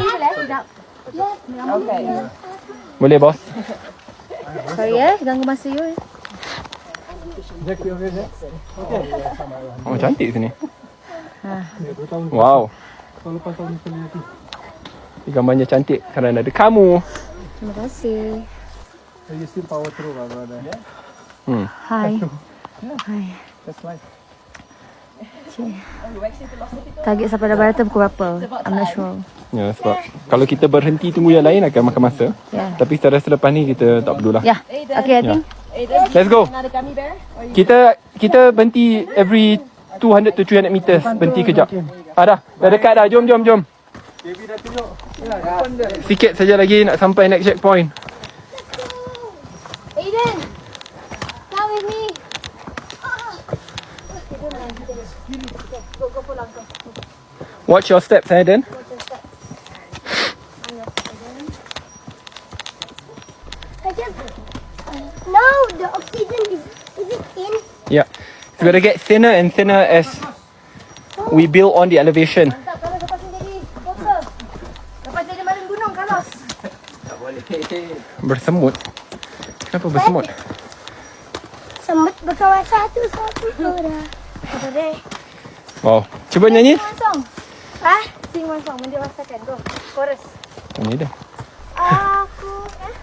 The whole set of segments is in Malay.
gambarnya. Boleh bos? Sorry ya, ganggu masa you. Oh cantik sini. Wow. Gambarnya cantik kerana ada kamu. Terima kasih. Hai. Hai. Target sampai dah beratur pukul berapa? I'm not sure. Ya, sebab kalau kita berhenti tunggu yang lain akan makan masa. Tapi secara selepas ni kita tak perlulah. Ya. Okay, I think. Let's go. Kita berhenti every 200 to 300 meters. Berhenti kejap. Dah dekat dah. Jom. Sikit saja lagi nak sampai next checkpoint. Aiden, come with me. Watch your steps, Aiden. No, the oxygen is it in? Yeah. It's going to get thinner and thinner as we build on the elevation. Kalau lepas ni jadi kotor. Lepas jadi malam gunung, Carlos. Bersemut. Kenapa bersemut? Semut berkawan satu-satu orang. Apa deh? Wow. Cuba nyanyi. Sing one song. Ah, sing one song. Mandi rasakan. Go. Chorus. Nyanyi dah. Aku tak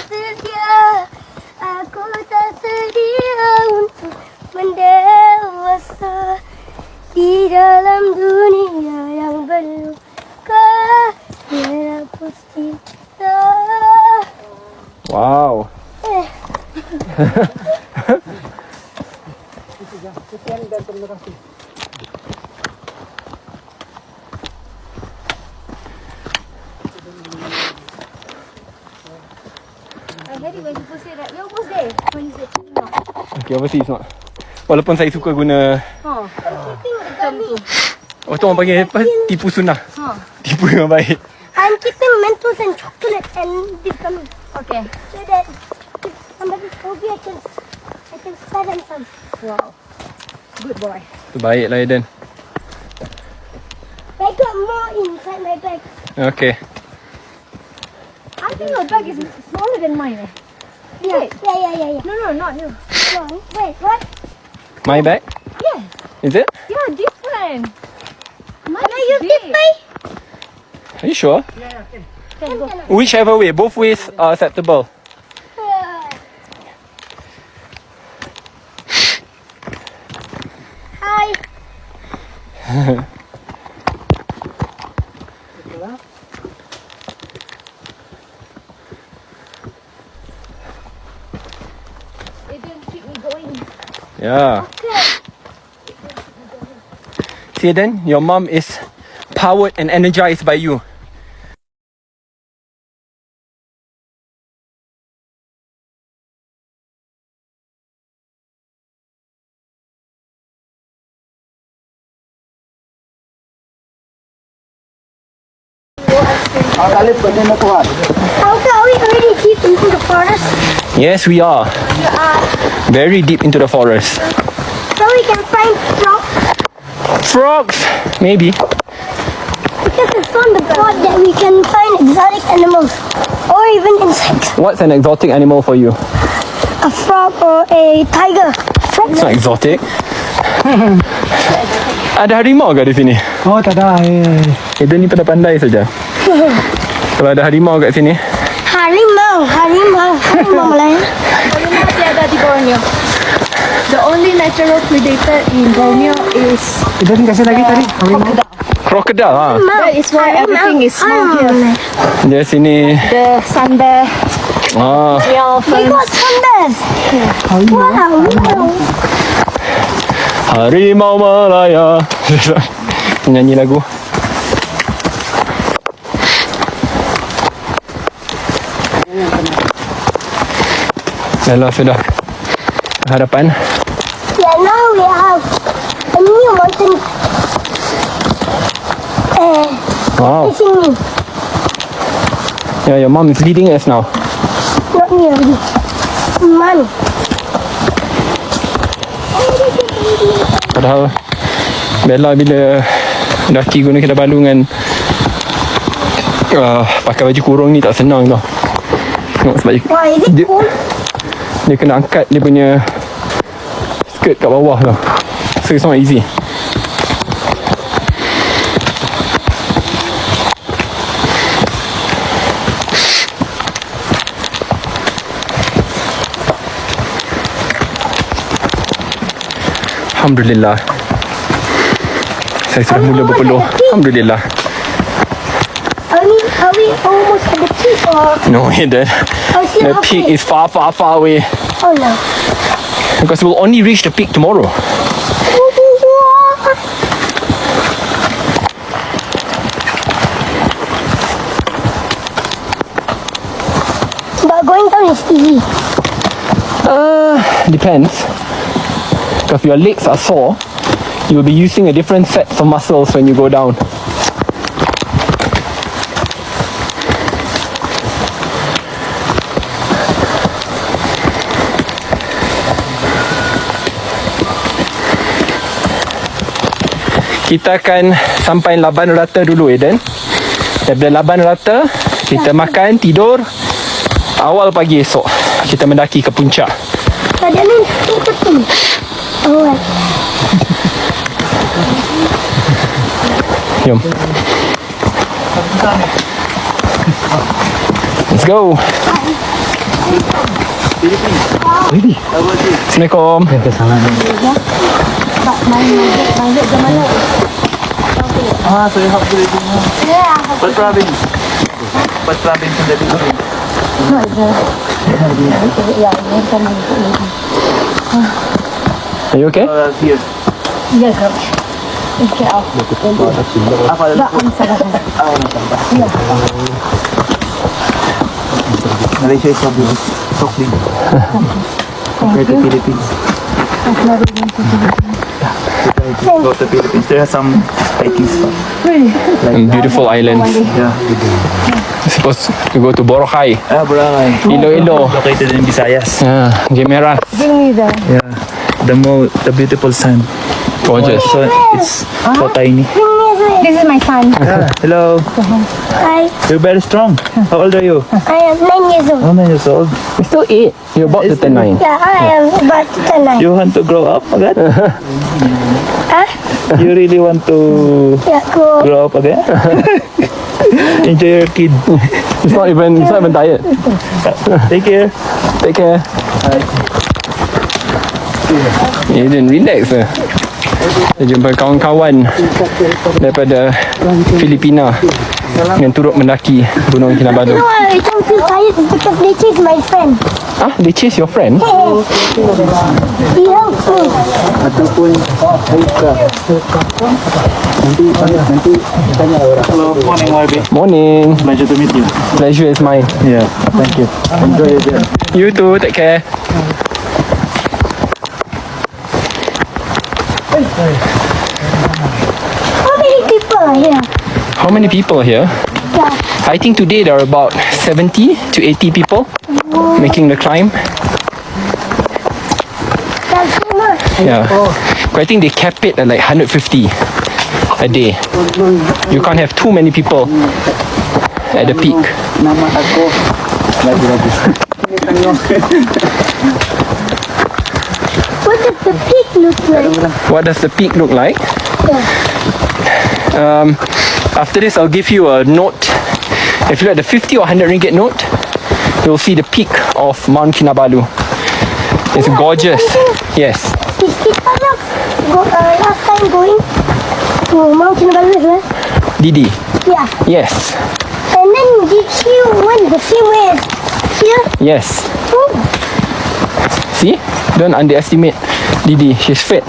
sedia. Aku tak sedia untuk mendewasa di dalam dunia yang berluka. Hapus kita. Wow. Jadi when people say that, we almost there. When you say no. Okay, obviously it's not. Walaupun saya suka guna tu orang panggil apa? Tipu sunnah. Tipu yang baik. I'm keeping Mentos and chocolate and this gummy. Okay. So that if somebody phobia, I can start them some. Wow. Good boy. Tu baiklah Aiden. I got more inside my bag. Okay. I think your bag is smaller than mine. Yeah. No, not you. No, wait, what? My bag? Yes. Is it? Yeah, different. Mine Can I use is this big. way? Are you sure? Can go. Whichever way. Both ways are acceptable. Hi. It didn't keep me going. Yeah. See then, your mom is powered and energized by you. Uncle, are we already deep into the forest? Yes, we are. Very deep into the forest. So we can find frogs? Frogs! Maybe. Because it's on the board that we can find exotic animals. Or even insects. What's an exotic animal for you? A frog or a tiger. Frog's not exotic. Ada harimau ke di sini? Oh, tak ada. Eden ni pandai saja. Kalau ada harimau kat sini. Harimau Malaya. Harimau tiada di Borneo. The only natural predator in Borneo is Eden kasih lagi tadi. Krokodil lah. that is why everything is small here. Dia sini. The sun bear, Ah, meow We ferns. got sunbears. Wow. Harimau Malaya. Nyanyi lagu. Dah sudah. Hadapan. Yeah, now we have a new mountain. Wow. Facing me. Yeah, your mom is leading us now. Not me already. Mommy. Padahal Bella bila Mendaki Gunung Kinabalu dengan pakai baju kurung ni tak senang tau. Tengok sebab Why is it dia, cool? dia kena angkat dia punya skirt kat bawah tau. So it's not easy. Alhamdulillah. Saya sudah mula berpeluh. Alhamdulillah. Are we almost at the peak or? No, Eden. Oh, still The peak halfway. is far, far, far away. Oh no. Because we'll only reach the peak tomorrow. But going down is easy. Depends. Because your legs are sore, you'll be using a different set of muscles when you go down. Kita akan sampai Laban Rata dulu, Eden. Daripada Laban Rata, kita makan, tidur. Awal pagi esok, kita mendaki ke puncak. Ada ni betul. Oh, right. Jom. Let's go. Assalamualaikum. So you have to read What province? What province in the Philippines? Are you okay? Here. Malaysia is so big compared to Philippines. Go to Philippines. There are some hiking spots. And beautiful islands. Yeah. We're supposed to go to Boracay. Boracay. Iloilo. Located in Visayas. Gemera. Yeah. The beautiful sand. Gorgeous. So it's so tiny. This is my son. Hello. Hi, You're very strong. How old are you? I am 9 years old. Oh, 9 years old. You're still 8. You're about to turn 9. Yeah, I am about to turn 9. You want to grow up again? Huh? You really want to Yeah, cool. grow up again? Enjoy your kid. It's not even tired. Take care. Take care. Eden, relax lah. Saya jumpa kawan-kawan daripada Filipina yang turut mendaki Gunung Kinabalu. No, I don't feel tired because they chase my friend. Ah, they chase your friend? He helps me. Hello. Morning, Marby. Morning. Pleasure to meet you. Pleasure is mine. Yeah. Thank you. Enjoy your day. You too. Take care. How many people are here? How many people here? Yeah. I think today there are about 70 to 80 people making the climb. That's so much. Yeah. But I think they cap it at like 150 a day. You can't have too many people at the peak. What does the peak look like? What does the peak look like? After this, I'll give you a note. If you look at the 50 or 100 ringgit note, you'll see the peak of Mount Kinabalu. It's gorgeous. Yes. Is Kitana last time going to Mount Kinabalu as well? Didi. Yeah. Yes. And then did she went the same way as here? Yes. Oh, See? Don't underestimate Didi. She's fit.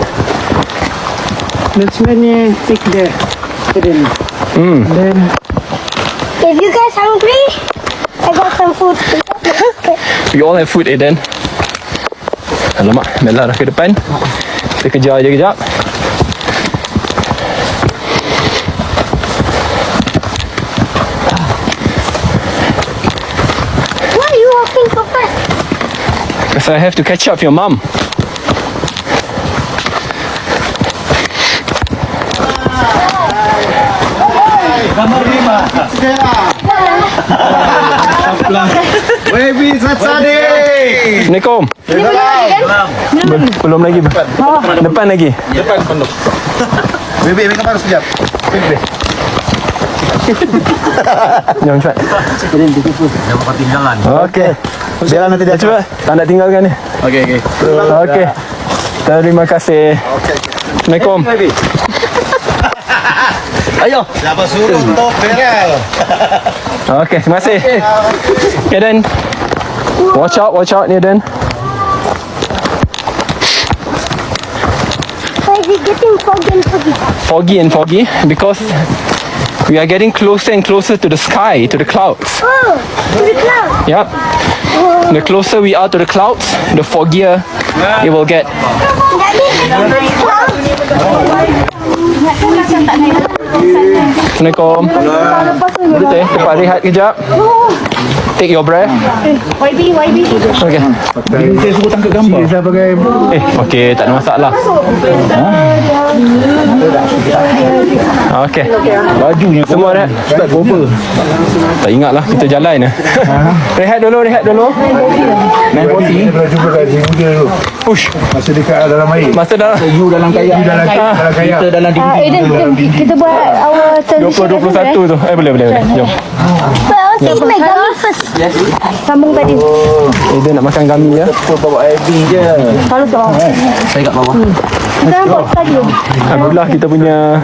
There's many peak there. Hidden. Then if you guys hungry, I got some food. We all have food, Eden. Alamak, Mela dah ke depan. Kita kejar je kejap. Why are you walking so fast? Because I have to catch up with your mum. Gambar 5. Baby Satsade. Assalamualaikum. Belum lagi. Depan lagi. Depan penuh. Baby, ambil gambar sekejap. Baby. Jom cepat. Jangan ketinggalan. Okey. Biarlah nanti dia Cepat. Tak nak tinggalkan ni. Okey. Okey. Terima kasih. Assalamualaikum. Ayo. Siapa suruh top Beryl? Okey, terima kasih. Eden. Watch out ni Eden. Why is it getting foggy and foggy? Foggy because we are getting closer and closer to the sky, to the clouds. Oh, to the cloud. Yep. The closer we are to the clouds, the foggier it will get. That means cloud. Assalamualaikum. Boleh tempat rehat kejap. Take your breath. YB. Okay. Saya suruh tangkap gambar. Saya pakai Okay, tak ada masalah. Okay. bajunya. Semua rehat. Tak cover. Tak ingat lah, kita jalan lah. Rehat dulu. Naik poti. Pernah jumpa kat Sri Muda dulu. Push. Masa dekat dalam air. Masa dah You dalam kayak. Dalam kayak. Kita dalam dinding. Eden, kita buat our transition 20-21 tu. Boleh. Jom. But I want to eat my gummy first. Sambung tadi. Eden nak makan gummy ya. Bawa airbeam je. Kalau ke bawah. Saya kat bawah. Kita buat tadi. Alhamdulillah kita punya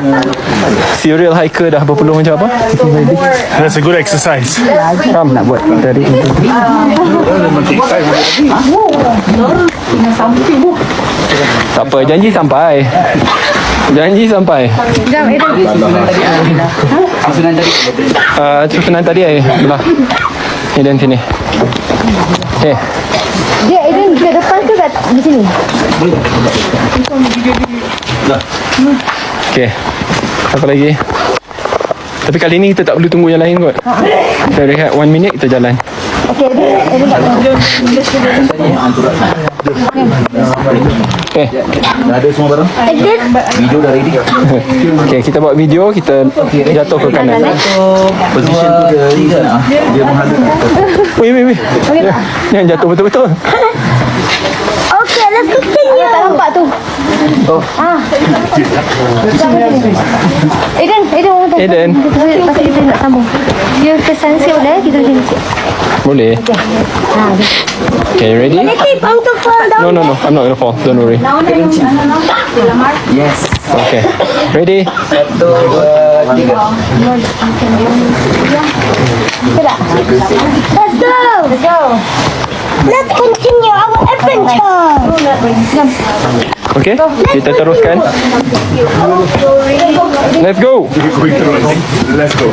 serial hiker dah berpeluh macam apa. That's a good exercise. Ram nak buat dari tak apa, janji sampai. Jom, Eden. Susunan tadi belah. Eden sini. Dia Eden ke depan ke kat di sini? Okay. Apa lagi? Tapi kali ni kita tak perlu tunggu yang lain kot. Kita rehat 1 minit, kita jalan. Okey, Eden tak tahu. Okay. Dah ada semua barang? Video dah ready. Okay, kita buat video, kita jatuh ke kanan. Position tu dia ni kan. Dia menghalang. Weh. Jangan jatuh betul-betul. Okay, let's continue. Tak nampak tu. Eden. Eden. Pasal kita nak sambung. Dia tersensi boleh kita sini. Boleh. Okay, ready? I keep on to fall down. No. I'm not gonna fall. Don't worry. Yes. Okay. Ready? 1, 2, 3. Let's go. Let's continue our adventure. Okay, kita teruskan. Let's go. Let's go.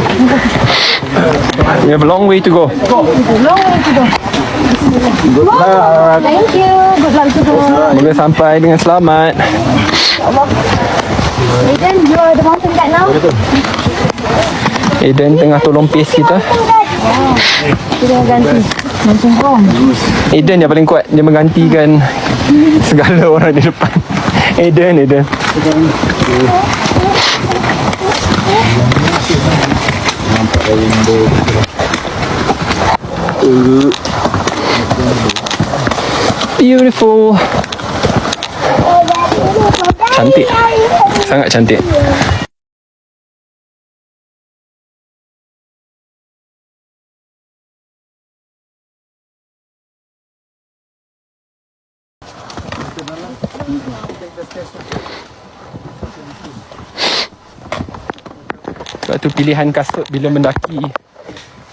We have a long way to go. Thank you. Good luck to go. Semoga sampai dengan selamat. Eden, you are the mountain guide now. Eden tengah tolong pace kita. Kita ganti. Mountain home. Eden yang paling kuat. Dia menggantikan segala orang di depan. Eden. Beautiful. Cantik. Sangat cantik. Sebab tu pilihan kasut bila mendaki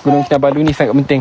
Gunung Kinabalu ni sangat penting.